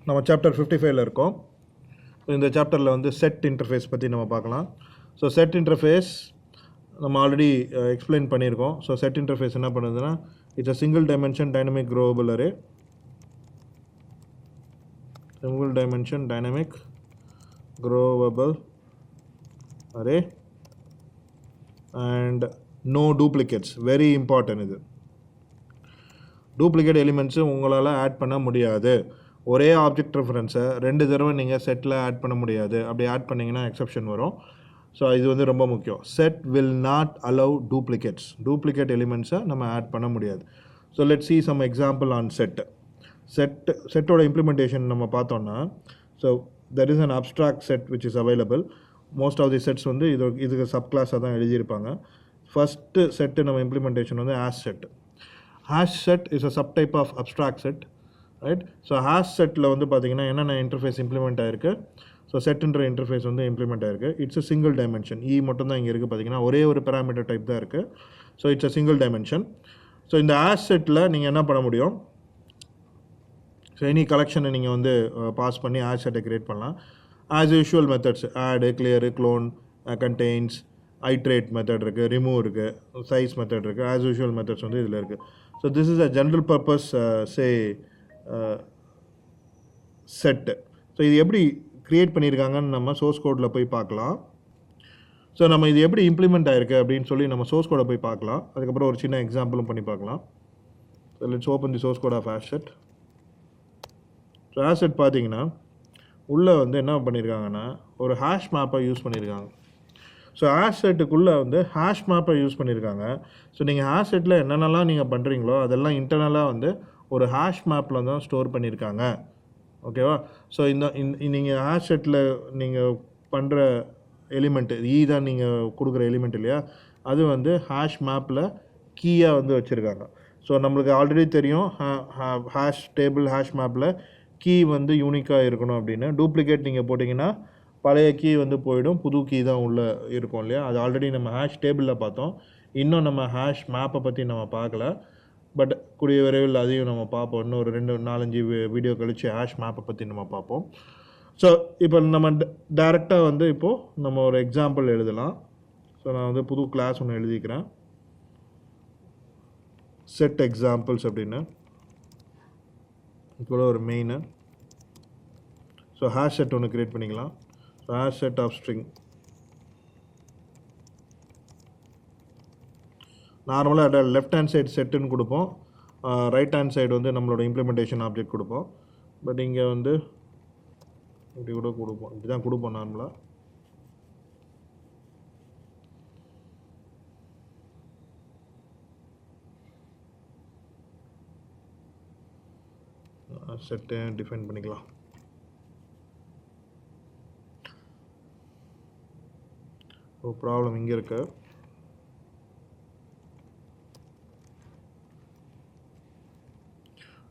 நம்ம சாப்டர் 55ல இருக்கோம். இந்த சாப்டரில் வந்து செட் இன்டர்ஃபேஸ் பற்றி நம்ம பார்க்கலாம். ஸோ செட் இன்டர்ஃபேஸ் நம்ம ஆல்ரெடி எக்ஸ்பிளைன் பண்ணியிருக்கோம். ஸோ செட் இன்டர்ஃபேஸ் என்ன பண்ணுதுன்னா, it's a single dimension dynamic growable array, single dimension dynamic growable array and no duplicates. Very important இது. டூப்ளிகேட் எலிமெண்ட்ஸு உங்களால் ஆட் பண்ண முடியாது. ஒரே ஆப்ஜெக்ட் ரெஃபரன்ஸை 2 தடவை நீங்கள் செட்டில் ஆட் பண்ண முடியாது. அப்படி ஆட் பண்ணிங்கன்னா எக்ஸப்ஷன் வரும். ஸோ இது வந்து ரொம்ப முக்கியம். Set will not allow duplicates. Duplicate எலிமெண்ட்ஸை நம்ம ஆட் பண்ண முடியாது. So let see some example on செட்டோட இம்ப்ளிமெண்டேஷன் நம்ம பார்த்தோன்னா, so there is an abstract set which is available. Most of the sets வந்து இதுக்கு சப் கிளாஸாக தான் எழுதியிருப்பாங்க. ஃபஸ்ட்டு செட்டு நம்ம இம்ப்ளிமெண்டேஷன் வந்து hash set. Hash set is a sub type of abstract set, right? So hash செட்டில் வந்து பார்த்தீங்கன்னா என்னென்ன இன்டர்ஃபேஸ் இம்ப்ளிமெண்ட் ஆயிருக்கு. ஸோ செட்டுன்ற இன்டர்ஃபேஸ் வந்து இம்ப்ளிமெண்ட் ஆயிருக்கு. It's a single dimension. மட்டும் தான் இங்கே இருக்குது. பார்த்தீங்கன்னா ஒரே ஒரு பேராமீட்டர் டைப் தான் இருக்குது. So it's a single dimension. So இந்த ஹேஷ் செட்டில் நீங்கள் என்ன பண்ண முடியும்? ஸோ எனி கலெக்ஷனை நீங்கள் வந்து பாஸ் பண்ணி ஹேஷ் செட்டை க்ரியேட் பண்ணலாம். ஆஸ் யூஷுவல் மெத்தட்ஸ் ஆடு, clear, clone, contains, iterate method இருக்குது, ரிமூவ் இருக்குது, சைஸ் மெத்தட் இருக்குது. ஆஸ் யூஷுவல் மெத்தட்ஸ் வந்து இதில் இருக்குது. So this is a general purpose set. So இது எப்படி க்ரியேட் பண்ணியிருக்காங்கன்னு நம்ம சோர்ஸ் கோடில் போய் பார்க்கலாம். ஸோ நம்ம இது எப்படி இம்ப்ளிமெண்ட் ஆயிருக்கு அப்படின்னு சொல்லி நம்ம சோர்ஸ் கோடை போய் பார்க்கலாம். அதுக்கப்புறம் ஒரு சின்ன எக்ஸாம்பிளும் பண்ணி பார்க்கலாம். So let's open the source code of hash set. So hash set பார்த்தீங்கன்னா உள்ளே வந்து என்ன பண்ணியிருக்காங்கன்னா ஒரு ஹேஷ் மேப்பை யூஸ் பண்ணியிருக்காங்க. ஸோ ஹேஷ் செட்டுக்குள்ளே வந்து ஹேஷ் மேப்பை யூஸ் பண்ணியிருக்காங்க. ஸோ நீங்கள் ஹேஷ் செட்டில் என்னென்னலாம் நீங்கள் பண்ணுறீங்களோ அதெல்லாம் இன்டர்னலாக வந்து ஒரு ஹேஷ் மேப்பில் தான் ஸ்டோர் பண்ணியிருக்காங்க. ஓகேவா? ஸோ நீங்கள் ஹேஷ் செட்டில் நீங்கள் பண்ணுற எலிமெண்ட்டு தான் நீங்கள் கொடுக்குற எலிமெண்ட் இல்லையா, அது வந்து ஹேஷ் மேப்பில் கீயாக வந்து வச்சுருக்காங்க. ஸோ நம்மளுக்கு ஆல்ரெடி தெரியும் ஹேஷ் டேபிள் ஹேஷ் மேப்பில் கீ வந்து யூனிக்காக இருக்கணும் அப்படின்னு. டூப்ளிகேட் நீங்கள் போட்டிங்கன்னா பழைய கீ வந்து போயிடும், புது கீ தான் உள்ளே இருக்கும் இல்லையா. அது ஆல்ரெடி நம்ம ஹேஷ் டேபிளில் பார்த்தோம். இன்னும் நம்ம ஹேஷ் மேப்பை பற்றி நம்ம பார்க்கல. பட் கூடிய விரைவில் அதையும் நம்ம பார்ப்போம். இன்னும் ஒரு 2-4-5 வீடியோ கழித்து ஹேஷ் மேப்பை பற்றி நம்ம பார்ப்போம். ஸோ இப்போ நம்ம டைரெக்டாக வந்து இப்போது நம்ம ஒரு எக்ஸாம்பிள் எழுதலாம். ஸோ நான் வந்து புது கிளாஸ் ஒன்று எழுதிக்கிறேன், செட் எக்ஸாம்பிள்ஸ் அப்படின்னு. இப்போ ஒரு மெயின். ஸோ ஹேஷ் செட் ஒன்று க்ரியேட் பண்ணிக்கலாம். So hash set of string. நார்மலாக லெஃப்ட் ஹேண்ட் சைடு செட்டுன்னு கொடுப்போம், ரைட் ஹேண்ட் சைடு வந்து நம்மளோட இம்ப்ளிமெண்டேஷன் ஆப்ஜெக்ட் கொடுப்போம். பட் இங்கே வந்து இப்படி கூட கொடுப்போம், இப்படி தான் கொடுப்போம் நார்மலாக. செட்டை டிஃபைன் பண்ணிக்கலாம். ஒரு ப்ராப்ளம் இங்கே இருக்கு.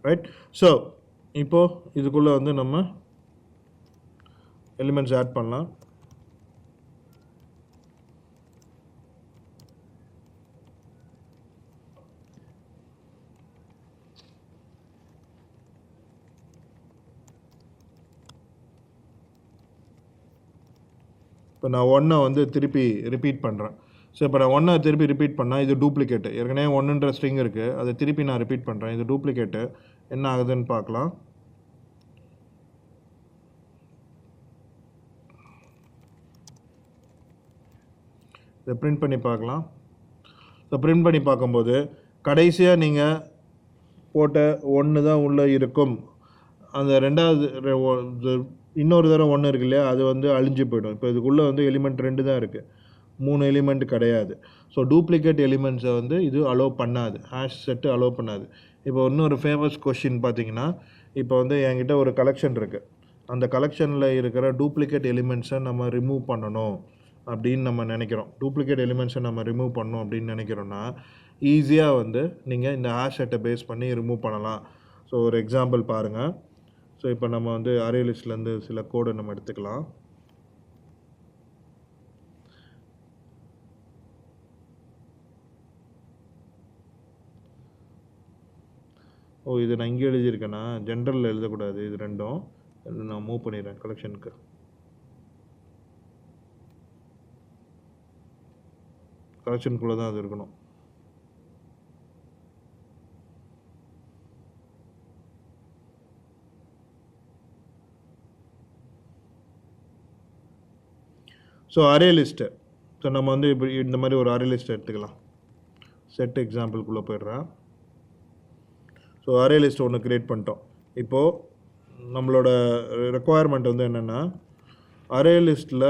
ரைட்? ஸோ இப்போது இதுக்குள்ளே வந்து நம்ம எலிமெண்ட்ஸ் ஆட் பண்ணலாம். இப்போ நான் 1 வந்து திருப்பி ரிப்பீட் பண்ணுறேன். ஸோ இப்போ நான் 1 திருப்பி ரிப்பீட் பண்ணால் இது டூப்ளிகேட்டு. ஏற்கனவே 1ன்ற ஸ்ட்ரிங் இருக்குது, அதை திருப்பி நான் ரிப்பீட் பண்ணுறேன். இது டூப்ளிகேட்டு. என்ன ஆகுதுன்னு பார்க்கலாம். இதை பிரிண்ட் பண்ணி பார்க்கலாம். ஸோ பிரிண்ட் பண்ணி பார்க்கும்போது கடைசியாக நீங்கள் போட்ட 1 தான் உள்ளே இருக்கும். அந்த ரெண்டாவது இன்னொரு தடவை 1 இருக்கு இல்லையா, அது வந்து அழிஞ்சு போயிடும். இப்போ இதுக்குள்ளே வந்து எலிமெண்ட் 2 தான் இருக்குது, 3 எலிமெண்ட் கிடையாது. ஸோ டூப்ளிகேட் எலிமெண்ட்ஸை வந்து இது அலோவ் பண்ணாது, ஹேஷ் செட்டு அலோவ் பண்ணாது. இப்போ இன்னொரு ஃபேமஸ் கொஷின் பார்த்தீங்கன்னா, இப்போ வந்து என்கிட்ட ஒரு கலெக்ஷன் இருக்குது, அந்த கலெக்ஷனில் இருக்கிற டூப்ளிகேட் எலிமெண்ட்ஸை நம்ம ரிமூவ் பண்ணணும் அப்படின்னு நம்ம நினைக்கிறோம். டூப்ளிகேட் எலிமெண்ட்ஸை நம்ம ரிமூவ் பண்ணணும் அப்படின்னு நினைக்கிறோன்னா ஈஸியாக வந்து நீங்கள் இந்த ஹேஷ் செட்டை பேஸ் பண்ணி ரிமூவ் பண்ணலாம். ஸோ ஒரு எக்ஸாம்பிள் பாருங்கள். ஸோ இப்போ நம்ம வந்து அரே லிஸ்ட்லேருந்து சில கோடை நம்ம எடுத்துக்கலாம். இது நான் இங்கே எழுதியிருக்கேன்னா ஜென்ரலில் எழுதக்கூடாது, இது ரெண்டும் நான் மூவ் பண்ணிடுறேன் கலெக்ஷனுக்கு. கலெக்ஷனுக்குள்ளே தான் அது இருக்கணும். So array list. ஸோ நம்ம வந்து இப்படி இந்த மாதிரி ஒரு அரே லிஸ்ட் எடுத்துக்கலாம். செட் எக்ஸாம்பிள்குள்ளே போயிடுறேன். ஸோ அரே லிஸ்ட் ஒன்று க்ரியேட் பண்ணிட்டோம். இப்போது நம்மளோட ரெக்குவயர்மெண்ட் வந்து என்னென்னா, அரே லிஸ்ட்டில்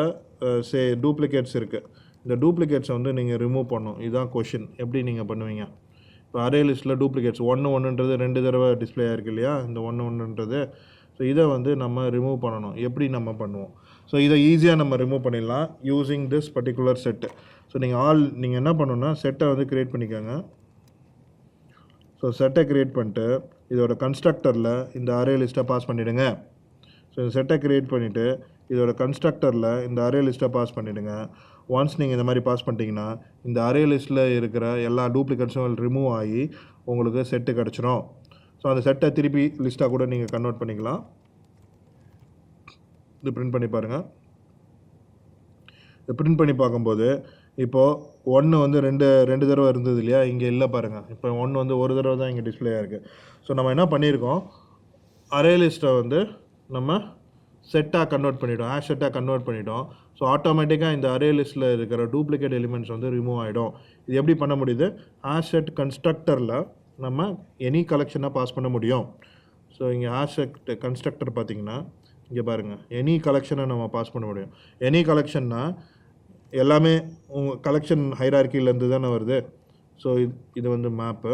டூப்ளிகேட்ஸ் இருக்குது. இந்த டூப்ளிகேட்ஸை வந்து நீங்கள் ரிமூவ் பண்ணணும். இதுதான் கொஷின். எப்படி நீங்கள் பண்ணுவீங்க? இப்போ அரே லிஸ்ட்டில் டூப்ளிகேட்ஸ் 1 2 தடவை டிஸ்பிளே ஆகிருக்கு இல்லையா, இந்த 1 ஸோ இதை வந்து நம்ம ரிமூவ் பண்ணணும். எப்படி நம்ம பண்ணுவோம்? ஸோ இதை ஈஸியாக நம்ம ரிமூவ் பண்ணிடலாம் using this particular set. So நீங்கள் என்ன பண்ணணுன்னா, செட்டை வந்து க்ரியேட் பண்ணிக்கோங்க. ஸோ செட்டை க்ரியேட் பண்ணிட்டு இதோட கன்ஸ்ட்ரக்டரில் இந்த அரே லிஸ்ட்டை பாஸ் பண்ணிவிடுங்க. ஸோ இந்த செட்டை க்ரியேட் பண்ணிவிட்டு இதோட கன்ஸ்ட்ரக்டரில் இந்த அரே லிஸ்ட்டை பாஸ் பண்ணிவிடுங்க. ஒன்ஸ் நீங்கள் இந்த மாதிரி பாஸ் பண்ணிட்டீங்கன்னா இந்த அரே லிஸ்ட்டில் இருக்கிற எல்லா டூப்ளிகேட்ஸும் ரிமூவ் ஆகி உங்களுக்கு செட்டு கிடச்சிரும். ஸோ அந்த செட்டை திருப்பி லிஸ்ட்டாக கூட நீங்கள் கன்வெர்ட் பண்ணிக்கலாம். இது பிரிண்ட் பண்ணி பாருங்கள். இது பிரிண்ட் பண்ணி பார்க்கும்போது இப்போது 1 வந்து ரெண்டு தடவை இருந்தது இல்லையா, இங்கே இல்லை பாருங்கள். இப்போ 1 வந்து ஒரு தடவை தான் இங்கே டிஸ்பிளே ஆகிருக்கு. ஸோ நம்ம என்ன பண்ணியிருக்கோம், அரே லிஸ்ட்டை வந்து நம்ம செட்டாக கன்வெர்ட் பண்ணிவிட்டோம், ஹேஷ் செட்டாக கன்வெர்ட் பண்ணிட்டோம். ஸோ ஆட்டோமேட்டிக்காக இந்த அரே லிஸ்ட்டில் இருக்கிற டூப்ளிகேட் எலிமெண்ட்ஸ் வந்து ரிமூவ் ஆகிடும். இது எப்படி பண்ண முடியுது? ஹேஷ் செட் கன்ஸ்ட்ரக்டரில் நம்ம எனி கலெக்ஷனாக பாஸ் பண்ண முடியும். ஸோ இங்கே ஹேஷ் செட் கன்ஸ்ட்ரக்டர் பார்த்தீங்கன்னா இங்கே பாருங்கள், எனி கலெக்ஷனை நம்ம பாஸ் பண்ண முடியும். எனி கலெக்ஷன்னா எல்லாமே உங்கள் கலெக்ஷன் ஹைரார்க்கிலேருந்து தானே வருது. ஸோ இது வந்து மேப்பு.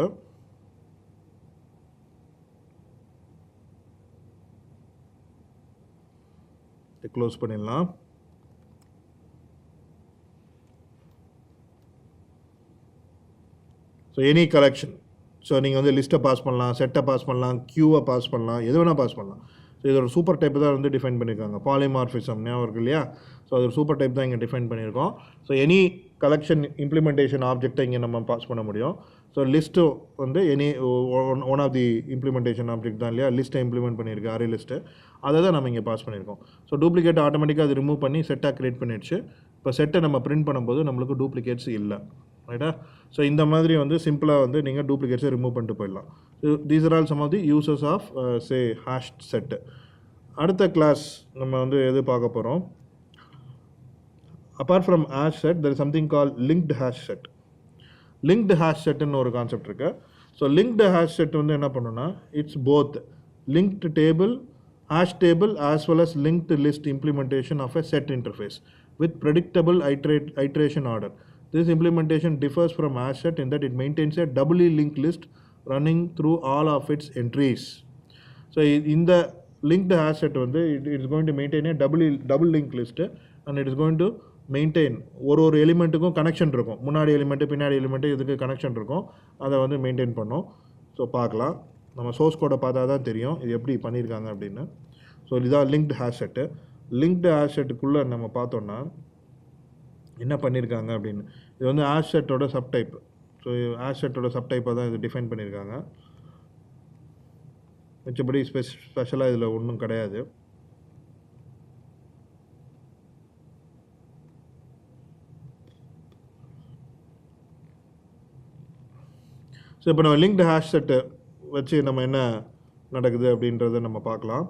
க்ளோஸ் பண்ணிடலாம். So any collection. ஸோ நீங்கள் வந்து லிஸ்ட்டை பாஸ் பண்ணலாம், செட்டை பாஸ் பண்ணலாம், க்யூவை பாஸ் பண்ணலாம், எது வேணால் பாஸ் பண்ணலாம். ஸோ இதோட சூப்பர் டைப் தான் வந்து டிஃபைன் பண்ணியிருக்காங்க, பாலிமார்ஃபிசம் ஞாபகம் இருக்கு இல்லையா. ஸோ அது ஒரு சூப்பர் டைப் தான் இங்கே டிஃபைன் பண்ணியிருக்கோம். ஸோ எனி கலெக்ஷன் இம்ப்ளிமெண்டேஷன் ஆப்ஜெக்டை இங்கே நம்ம பாஸ் பண்ண முடியும். ஸோ லிஸ்ட்டு வந்து any one of the implementation object தான் இல்லையா, லிஸ்ட்டை இம்ப்ளிமெண்ட் பண்ணியிருக்கு, அரே லிஸ்ட்டு. அதை தான் நம்ம இங்கே பாஸ் பண்ணியிருக்கோம். ஸோ டூப்ளிகேட் ஆட்டோமேட்டிக்காக அது ரிமூவ் பண்ணி செட்டாக க்ரியேட் பண்ணிடுச்சு. இப்போ செட்டை நம்ம பிரிண்ட் பண்ணும்போது நம்மளுக்கு டூப்ளிகேட்ஸ் இல்லை, ரைட்டா. ஸோ இந்த மாதிரி வந்து சிம்பிளாக வந்து நீங்கள் டூப்ளிகேட்ஸை ரிமூவ் பண்ணிட்டு போயிடலாம். These are all some of the uses of hash set. அடுத்த கிளாஸ் நம்ம வந்து எது பார்க்க போகிறோம், apart from hash set there is something called linked hash set. linked hash set ன்னு ஒரு கான்செப்ட் இருக்கு. ஸோ linked hash set வந்து என்ன பண்ணுன்னா, it's both linked table, hash table as well as linked list implementation of a set interface with predictable iteration order. This implementation differs from hash set in that it maintains a doubly linked list running through all of its entries. So இந்த linked hash set வந்து it is going to maintain a double linked list and it is going to maintain ஒரு எலிமெண்ட்டுக்கும் connection இருக்கும், முன்னாடி element பின்னாடி element இதுக்கு connection இருக்கும், அதை வந்து மெயின்டைன் பண்ணோம். ஸோ பார்க்கலாம், நம்ம சோர்ஸ் கோடை பார்த்தா தான் தெரியும் இது எப்படி பண்ணியிருக்காங்க அப்படின்னு. ஸோ இதுதான் linked hash set. Linked hash செட்டுக்குள்ளே நம்ம பார்த்தோன்னா என்ன பண்ணியிருக்காங்க அப்படின்னு, இது வந்து ஹேஷ் செட்டோட சப்டைப். ஸோ ஹேஷ் செட்டோட சப்டைப்பை தான் இது டிஃபைன் பண்ணியிருக்காங்க. மிச்சபடி ஸ்பெஷலாக இதில் ஒன்றும் கிடையாது. ஸோ இப்போ நம்ம லிங்க்டு ஹேஷ் செட்டு வச்சு நம்ம என்ன நடக்குது அப்படின்றத நம்ம பார்க்கலாம்.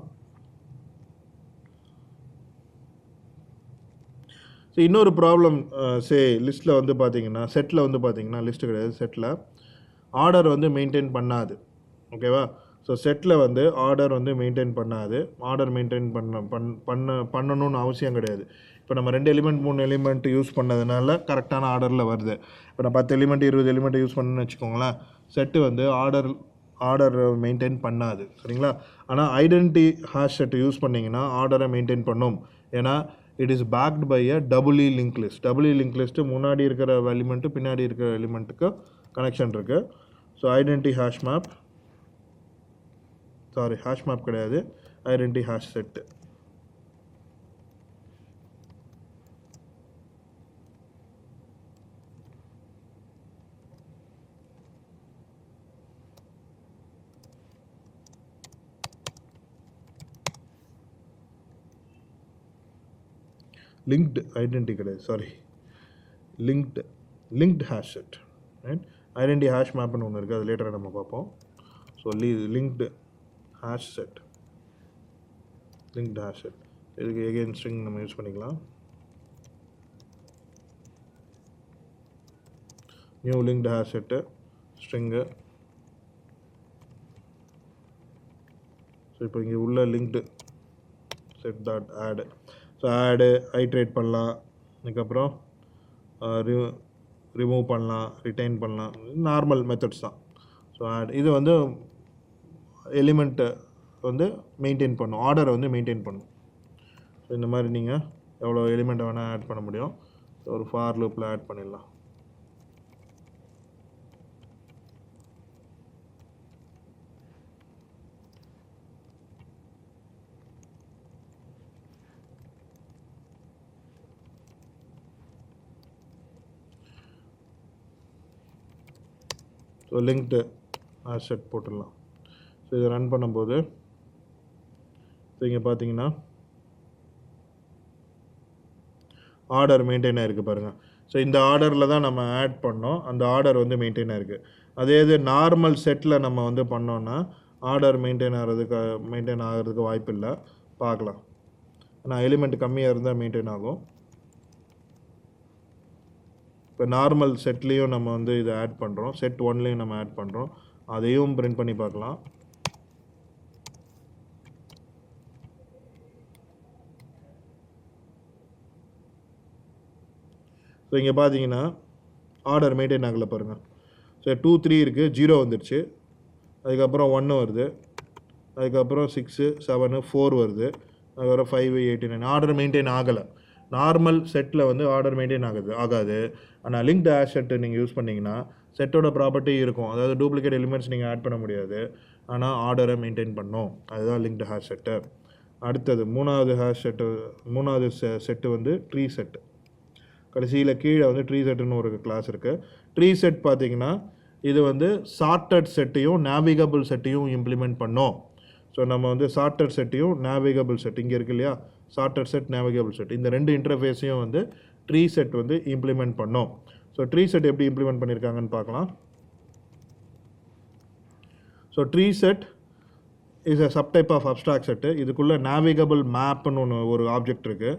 ஸோ இன்னொரு ப்ராப்ளம் லிஸ்ட்டில் வந்து பார்த்தீங்கன்னா, செட்டில் வந்து பார்த்தீங்கன்னா, லிஸ்ட்டு கிடையாது, செட்டில் ஆர்டர் வந்து மெயின்டைன் பண்ணாது, ஓகேவா. ஸோ செட்டில் வந்து ஆர்டர் வந்து மெயின்டைன் பண்ணாது. ஆர்டர் மெயின்டைன் பண்ணணும்னு அவசியம் கிடையாது. இப்போ நம்ம 2 எலிமெண்ட் 3 எலிமெண்ட் யூஸ் பண்ணதுனால கரெக்டான ஆர்டரில் வருது. இப்போ நான் 10 எலிமெண்ட் 20 எலிமெண்ட் யூஸ் பண்ணணும்னு வச்சுக்கோங்களேன், செட்டு வந்து ஆர்டர் மெயின்டைன் பண்ணாது, சரிங்களா. ஆனால் ஐடென்டி ஹேஷ் செட்டு யூஸ் பண்ணிங்கன்னா ஆர்டரை மெயின்டைன் பண்ணும். ஏன்னா it is backed by a doubly link list. Doubly link list முன்னாடி இருக்கிற எலிமெண்ட்டு பின்னாடி இருக்கிற எலிமெண்ட்டுக்கு கனெக்ஷன் இருக்குது. ஸோ ஐடென்டி ஹேஷ் மேப் கிடையாது, identity hash set. Linked identity கிடையாது, sorry, linked hash set, right. Identity hash மேப்னு ஒன்று இருக்குது, அது லேட்டராக நம்ம பார்ப்போம். So linked hash set, linked hash set, இதுக்கு எகெயின் ஸ்ட்ரிங் நம்ம யூஸ் பண்ணிக்கலாம். New linked hash set string. So இப்போ இங்கே உள்ள லிங்க்டு செட் டாட் ஆடு. ஸோ ஆடு ஐட்ரேட் பண்ணலாம், அதுக்கப்புறம் ரிமூவ் பண்ணலாம், ரிட்டைன் பண்ணலாம், நார்மல் மெத்தட்ஸ் தான். ஸோ ஆட் இது வந்து எலிமெண்ட்டை வந்து மெயின்டைன் பண்ணும், ஆர்டரை வந்து மெயின்டைன் பண்ணும். ஸோ இந்த மாதிரி நீங்கள் எவ்வளோ எலிமெண்ட்டை வேணால் ஆட் பண்ண முடியும். ஸோ ஒரு ஃபார் லூப்பில் ஆட் பண்ணிடலாம். ஸோ லிங்க்டு ஹேஷ் செட் போட்டுடலாம். ஸோ இதை ரன் பண்ணும்போது ஸோ இங்கே பார்த்தீங்கன்னா ஆர்டர் மெயின்டைன் ஆகிருக்கு பாருங்கள். ஸோ இந்த ஆர்டரில் தான் நம்ம ஆட் பண்ணோம், அந்த ஆர்டர் வந்து மெயின்டைன் ஆகிருக்கு. அதே இது நார்மல் செட்டில் நம்ம வந்து பண்ணோன்னா ஆர்டர் மெயின்டைன் ஆகிறதுக்கு வாய்ப்பு இல்லை. பார்க்கலாம், ஆனால் எலிமெண்ட் கம்மியாக இருந்தால் மெயின்டைன் ஆகும். இப்போ நார்மல் செட்லேயும் நம்ம வந்து இதை ஆட் பண்ணுறோம், செட் 1லேயும் நம்ம ஆட் பண்ணுறோம், அதையும் பிரிண்ட் பண்ணி பார்க்கலாம். ஸோ இங்கே பார்த்தீங்கன்னா ஆர்டர் மெயின்டைன் ஆகலை பாருங்கள். ஸோ 2 3 இருக்குது, 0 வந்துடுச்சு, அதுக்கப்புறம் 1 வருது, அதுக்கப்புறம் 6 7 4 வருது, அதுக்கப்புறம் 5 8 9. ஆர்டர் மெயின்டைன் ஆகலை. நார்மல் செட்டில் வந்து ஆர்டர் மெயின்டைன் ஆகாது. ஆனால் லிங்க்டு ஹேஷ் செட்டு நீங்கள் யூஸ் பண்ணிங்கன்னா செட்டோட ப்ராப்பர்ட்டி இருக்கும், அதாவது டூப்ளிகேட் எலிமெண்ட்ஸ் நீங்கள் ஆட் பண்ண முடியாது, ஆனால் ஆர்டரை மெயின்டைன் பண்ணோம். அதுதான் லிங்க்டு ஹேஷ் செட்டு. அடுத்தது மூணாவது செட்டு வந்து ட்ரீ செட்டு. கடைசியில் கீழே வந்து ட்ரீ செட்டுன்னு ஒரு கிளாஸ் இருக்குது. ட்ரீ செட் பார்த்தீங்கன்னா இது வந்து சார்ட்டட் செட்டையும் நேவிகபிள் செட்டையும் இம்ப்ளிமெண்ட் பண்ணோம். ஸோ நம்ம வந்து சார்ட்டட் செட்டையும் நேவிகபிள் செட், இங்கே இருக்கு இல்லையா, சார்ட்டட் செட் நேவிகபிள் செட், இந்த ரெண்டு இன்டர்ஃபேஸையும் வந்து ட்ரீ செட் வந்து இம்ப்ளிமெண்ட் பண்ணோம். ஸோ ட்ரீ செட் எப்படி இம்ப்ளிமெண்ட் பண்ணியிருக்காங்கன்னு பார்க்கலாம். So tree set is a subtype of abstract set. இதுக்குள்ளே நேவிகபிள் மேப்னு ஒரு ஆப்ஜெக்ட் இருக்குது,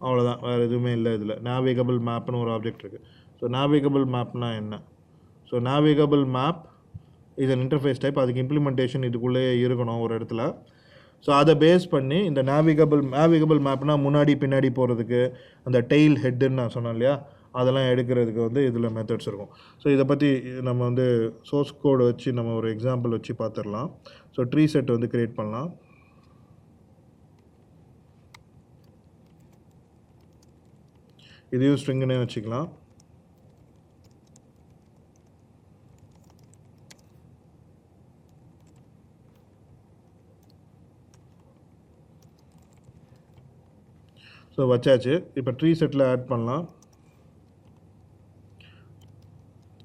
அவ்வளோதான், வேறு எதுவுமே இல்லை. இதில் நேவிகபிள் மேப்னு ஒரு ஆப்ஜெக்ட் இருக்குது. ஸோ நேவிகபிள் மேப்னா என்ன? ஸோ நேவிகபிள் மேப் இது இன்டர்ஃபேஸ் டைப், அதுக்கு இம்ப்ளிமெண்டேஷன் இதுக்குள்ளேயே இருக்கணும் ஒரு இடத்துல. ஸோ அதை பேஸ் பண்ணி இந்த நேவிகபிள் மேப்னால் முன்னாடி பின்னாடி போகிறதுக்கு அந்த டெயில் ஹெட்டுன்னு நான் சொன்னேன் இல்லையா, அதெல்லாம் எடுக்கிறதுக்கு வந்து இதில் மெத்தட்ஸ் இருக்கும். ஸோ இதை பற்றி நம்ம வந்து சோர்ஸ் கோடு வச்சு நம்ம ஒரு எக்ஸாம்பிள் வச்சு பார்த்துடலாம். ஸோ ட்ரீ செட் வந்து க்ரியேட் பண்ணலாம். இதையும் ஸ்ட்ரிங்குன்னே வச்சுக்கலாம். ஸோ வச்சாச்சு. இப்போ ட்ரீ செட்டில் ஆட் பண்ணலாம்.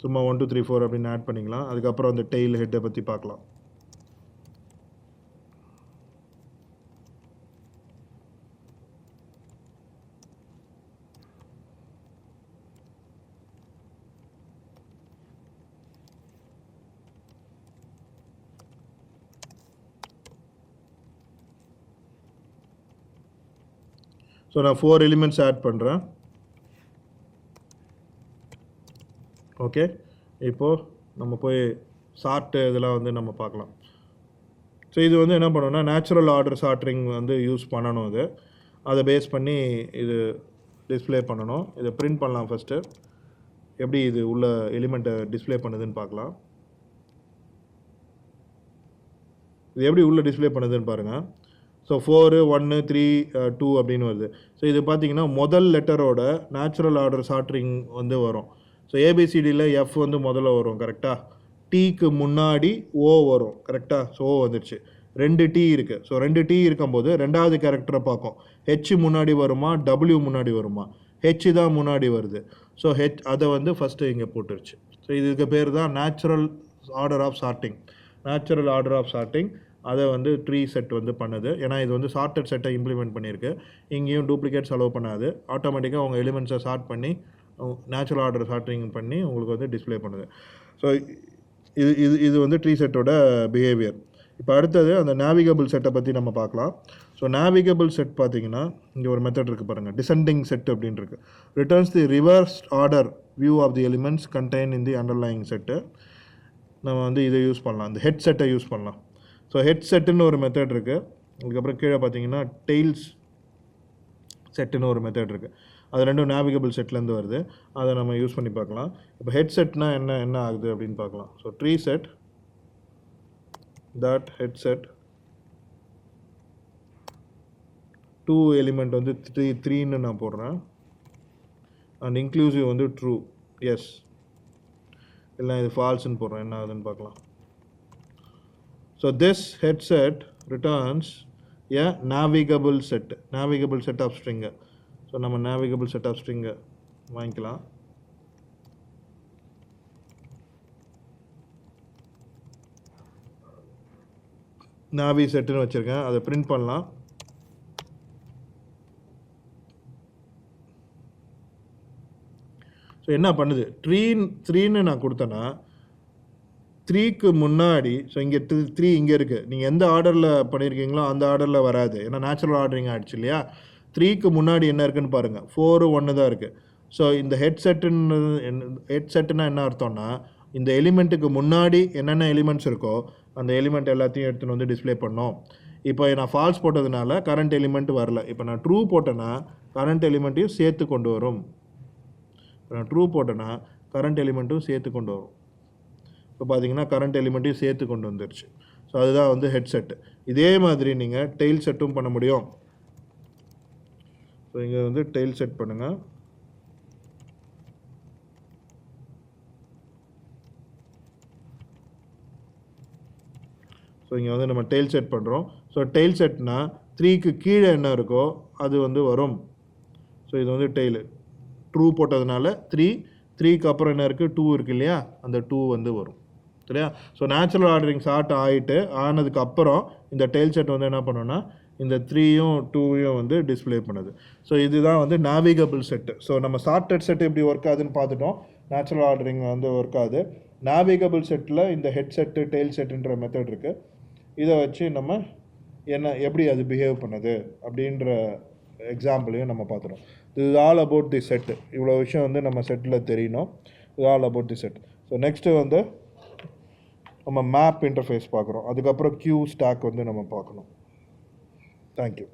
சும்மா 1 2 3 4 அப்படின்னு ஆட் பண்ணிக்கலாம். அதுக்கப்புறம் அந்த டெயில் ஹெட்டை பற்றி பார்க்கலாம். ஸோ நான் 4 எலிமெண்ட்ஸ் ஆட் பண்ணுறேன். ஓகே, இப்போது நம்ம போய் சார்ட்டு இதெல்லாம் வந்து நம்ம பார்க்கலாம். ஸோ இது வந்து என்ன பண்ணணும்னா நேச்சுரல் ஆர்டர் சார்ட்டரிங் வந்து யூஸ் பண்ணணும். இது அதை பேஸ் பண்ணி இது டிஸ்பிளே பண்ணணும். இதை பிரிண்ட் பண்ணலாம். ஃபஸ்ட்டு எப்படி இது உள்ள எலிமெண்ட்டை டிஸ்பிளே பண்ணுதுன்னு பார்க்கலாம். இது எப்படி உள்ள டிஸ்பிளே பண்ணுதுன்னு பாருங்கள். ஸோ 4 1 3 2 அப்படின்னு வருது. ஸோ இது பார்த்தீங்கன்னா முதல் லெட்டரோட நேச்சுரல் ஆர்டர் சார்ட்டரிங் வந்து வரும். ஸோ ஏபிசிடியில் எஃப் வந்து முதல்ல வரும், கரெக்டாக. டீக்கு முன்னாடி ஓ வரும், கரெக்டாக. ஸோ ஓ வந்துடுச்சு. 2 டி இருக்குது. ஸோ 2 டி இருக்கும்போது ரெண்டாவது கேரக்டரை பார்க்கும். ஹெச் முன்னாடி வருமா, டபிள்யூ முன்னாடி வருமா? ஹெச் தான் முன்னாடி வருது. ஸோ ஹெச் அதை வந்து ஃபஸ்ட்டு இங்கே போட்டுருச்சு. ஸோ இதுக்கு பேர் தான் natural order of sorting. Natural order of sorting அதை வந்து ட்ரீ செட் வந்து பண்ணுது. ஏன்னா இது வந்து சார்ட்டட் செட்டை இம்ப்ளிமெண்ட் பண்ணியிருக்கு. இங்கேயும் டூப்ளிகேட்ஸ் அலோவ் பண்ணாது. ஆட்டோமேட்டிக்காக உங்கள் எலிமெண்ட்ஸை சார்ட் பண்ணி நேச்சுரல் ஆர்டர் சார்ட்டிங் பண்ணி உங்களுக்கு வந்து டிஸ்பிளே பண்ணுது. ஸோ இது இது இது வந்து ட்ரீ செட்டோட பிஹேவியர். இப்போ அடுத்தது அந்த நேவிகபிள் செட்டை பற்றி நம்ம பார்க்கலாம். ஸோ நேவிகபிள் செட் பார்த்தீங்கன்னா இங்கே ஒரு மெத்தட் இருக்குது பாருங்கள், டிசெண்டிங் செட் அப்படின்னு இருக்கு. Returns the reverse order view of the elements contain in the underlying set. நம்ம வந்து இதை யூஸ் பண்ணலாம், இந்த ஹெட் செட்டை யூஸ் பண்ணலாம். ஸோ ஹெட் செட்டுன்னு ஒரு மெத்தட் இருக்குது. அதுக்கப்புறம் கீழே பார்த்தீங்கன்னா டெய்ல்ஸ் செட்டுன்னு ஒரு மெத்தட் இருக்குது. அது ரெண்டும் நேவிகபிள் செட்லேருந்து வருது. அதை நம்ம யூஸ் பண்ணி பார்க்கலாம். இப்போ ஹெட் செட்னா என்ன ஆகுது அப்படின்னு பார்க்கலாம். So tree set that head set 2 element வந்து 3ன்னு நான் போடுறேன். அண்ட் இன்க்ளூசிவ் வந்து ட்ரூ, எஸ் இல்லை இது ஃபால்ஸ்ன்னு போடுறேன். என்ன ஆகுதுன்னு பார்க்கலாம். So this head set returns a navigable set of string. So நம்ம நேவிகபிள் செட் ஆஃப் ஸ்ட்ரிங்கை வாங்கிக்கலாம். நாவி செட்டுன்னு வச்சுருக்கேன், அதை பிரிண்ட் பண்ணலாம். ஸோ என்ன பண்ணுது, த்ரீன்னு நான் கொடுத்தேன்னா 3க்கு முன்னாடி, ஸோ இங்கே 3 இங்கே இருக்குது, நீங்கள் எந்த ஆர்டரில் பண்ணியிருக்கீங்களோ அந்த ஆர்டரில் வராது. ஏன்னா நேச்சுரல் ஆர்டரிங் ஆகிடுச்சு இல்லையா. 3க்கு முன்னாடி என்ன இருக்குதுன்னு பாருங்கள், 4 1 தான் இருக்குது. ஸோ இந்த ஹெட் செட்டுன்னா என்ன அர்த்தம்னா, இந்த எலிமெண்ட்டுக்கு முன்னாடி என்னென்ன எலிமெண்ட்ஸ் இருக்கோ அந்த எலிமெண்ட் எல்லாத்தையும் எடுத்துன்னு வந்து டிஸ்பிளே பண்ணோம். இப்போ நான் ஃபால்ஸ் போட்டதுனால கரண்ட் எலிமெண்ட் வரல. இப்போ நான் ட்ரூ போட்டேன்னா கரண்ட் எலிமெண்ட்டையும் சேர்த்து கொண்டு வரும். இப்போ நான் ட்ரூ போட்டேன்னா கரண்ட் எலிமெண்ட்டும் சேர்த்து கொண்டு வரும். இப்போ பார்த்தீங்கன்னா கரண்ட் எலிமெண்ட்டையும் சேர்த்து கொண்டு வந்துருச்சு. ஸோ அதுதான் வந்து ஹெட் செட்டு. இதே மாதிரி நீங்கள் டெய்ல் செட்டும் பண்ண முடியும். ஸோ இங்கே வந்து டெய்ல் செட் பண்ணுங்கள். ஸோ இங்கே வந்து நம்ம டெய்ல் செட் பண்ணுறோம். ஸோ டெய்ல் செட்னா 3க்கு கீழே என்ன இருக்கோ அது வந்து வரும். ஸோ இது வந்து டெய்லு ட்ரூ போட்டதுனால 3க்கு அப்புறம் என்ன இருக்குது, 2 இருக்குது இல்லையா, அந்த 2 வந்து வரும். சரியா. ஸோ நேச்சுரல் ஆர்டரிங் ஸ்டார்ட் ஆனதுக்கப்புறம் இந்த டெய்ல் செட் வந்து என்ன பண்ணோன்னா இந்த 3யும் 2யும் வந்து டிஸ்பிளே பண்ணுது. ஸோ இதுதான் வந்து நேவிகபிள் செட்டு. ஸோ நம்ம சார்ட்டட் செட் எப்படி ஒர்க் ஆகுதுன்னு பார்த்துட்டோம். நேச்சுரல் ஆர்டரிங் வந்து ஒர்க் ஆகுது. நேவிகபிள் செட்டில் இந்த ஹெட் செட்டு டெய்ல் செட்டுன்ற மெத்தட் இருக்குது. இதை வச்சு நம்ம எப்படி அது பிஹேவ் பண்ணுது அப்படின்ற எக்ஸாம்பிளையும் நம்ம பார்த்துட்டோம். இது ஆல் அபவுட் தி செட்டு. இவ்வளோ விஷயம் வந்து நம்ம செட்டில் தெரியணும். இது all about the set. So next வந்து நம்ம மேப் இன்டர்ஃபேஸ் பார்க்குறோம். அதுக்கப்புறம் கியூ ஸ்டாக் வந்து நம்ம பார்க்கணும். தேங்க்யூ.